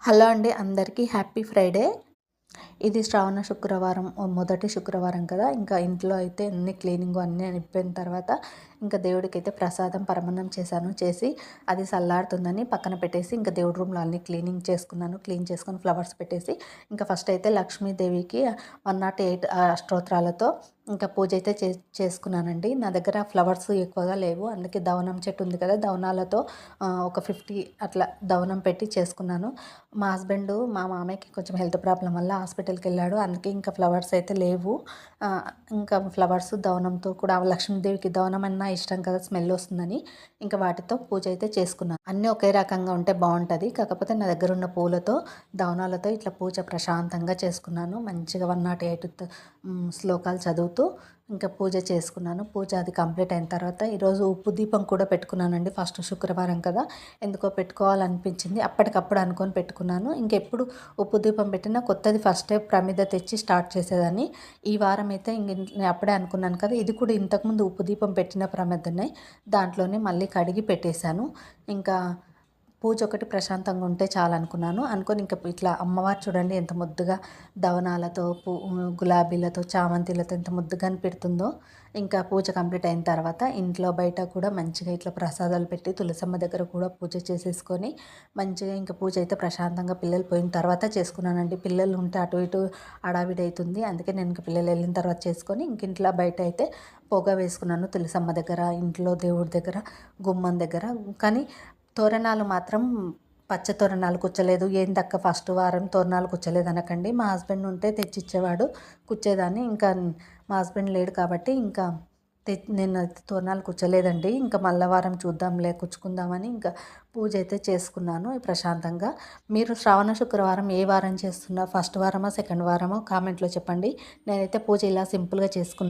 Hello అండి, అందరికీ happy Friday. ఇది శ్రావణ శుక్రవారం, మొదటి శుక్రవారం కదా. ఇంకా ఇంట్లో అయితే అన్ని క్లీనింగ్ అన్నీ అయిపోయిన తర్వాత ఇంకా దేవుడికైతే ప్రసాదం పరమాన్నం చేసి అది చల్లారుతుందని పక్కన పెట్టేసి ఇంకా దేవుడి రూమ్లో అన్ని క్లీన్ చేసుకొని ఫ్లవర్స్ పెట్టేసి ఇంకా ఫస్ట్ అయితే లక్ష్మీదేవికి 108 అష్టోత్తరాలతో ఇంకా పూజ అయితే చేసుకున్నానండి. నా దగ్గర ఫ్లవర్స్ ఎక్కువగా లేవు, అందుకే దవనం చెట్టు ఉంది కదా, దవనాలతో ఒక 50 అట్లా దవనం పెట్టి చేసుకున్నాను. మా హస్బెండ్ మా మామయ్యకి కొంచెం హెల్త్ ప్రాబ్లం వల్ల హాస్పిటల్కి వెళ్ళాడు, అందుకే ఇంకా ఫ్లవర్స్ అయితే లేవు. ఇంకా ఫ్లవర్స్ దవనంతో కూడా లక్ష్మీదేవికి దవనం అన్నా ఇష్టం కదా, స్మెల్ వస్తుందని ఇంకా వాటితో పూజ అయితే చేసుకున్నాను. అన్నీ ఒకే రకంగా ఉంటే బాగుంటుంది, కాకపోతే నా దగ్గర ఉన్న పూలతో దవనాలతో ఇట్లా పూజ ప్రశాంతంగా చేసుకున్నాను. మంచిగా 108 శ్లోకాలు చదువుతూ ఇంకా పూజ చేసుకున్నాను. పూజ అది కంప్లీట్ అయిన తర్వాత ఈరోజు ఉప్పు దీపం కూడా పెట్టుకున్నానండి. ఫస్ట్ శుక్రవారం కదా, ఎందుకో పెట్టుకోవాలనిపించింది, అప్పటికప్పుడు అనుకొని పెట్టుకున్నాను. ఇంకెప్పుడు ఉప్పు దీపం పెట్టినా కొత్తది ఫస్టే ప్రమిద తెచ్చి స్టార్ట్ చేసేదాన్ని. ఈ వారం అయితే నేను అప్పుడే అనుకున్నాను కదా, ఇది కూడా ఇంతకుముందు ఉప్పు దీపం పెట్టిన ప్రమిదనే, దాంట్లోనే మళ్ళీ కడిగి పెట్టేశాను. ఇంకా పూజ ఒకటి ప్రశాంతంగా ఉంటే చాలనుకున్నాను. అనుకొని ఇంకా ఇట్లా అమ్మవారు చూడండి ఎంత ముద్దుగా దవనాలతో గులాబీలతో చామంతిలతో ఎంత ముద్దుగా పెడుతుందో. ఇంకా పూజ కంప్లీట్ అయిన తర్వాత ఇంట్లో బయట కూడా మంచిగా ఇట్లా ప్రసాదాలు పెట్టి తులసమ్మ దగ్గర కూడా పూజ చేసేసుకొని మంచిగా ఇంకా పూజ అయితే ప్రశాంతంగా పిల్లలు పోయిన తర్వాత చేసుకున్నానండి. పిల్లలు ఉంటే అటు ఇటు హడావిడి అవుతుంది, అందుకే నేను ఇంక పిల్లలు వెళ్ళిన తర్వాత చేసుకొని ఇంక ఇంట్లో బయట అయితే పొగ వేసుకున్నాను. తులసమ్మ దగ్గర, ఇంట్లో దేవుడి దగ్గర, గుమ్మం దగ్గర. కానీ తోరణాలు మాత్రం పచ్చ తోరణాలు కుచ్చలేదు. ఏందక్క ఫస్ట్ వారం తోరణాలు కుచ్చలేదు అనకండి, మా హస్బెండ్ ఉంటే తెచ్చిచ్చేవాడు, కుచ్చేదాన్ని. ఇంకా మా హస్బెండ్ లేడు కాబట్టి ఇంకా నేను తోరణాలు కుచ్చలేదండి. ఇంకా మళ్ళా వారం చూద్దాంలే కుచ్చుకుందామని ఇంకా పూజ అయితే చేసుకున్నాను ప్రశాంతంగా. మీరు శ్రావణ శుక్రవారం ఏ వారం చేస్తున్నా, ఫస్ట్ వారమో సెకండ్ వారమో కామెంట్లో చెప్పండి. నేనైతే పూజ ఇలా సింపుల్గా చేసుకున్నాను.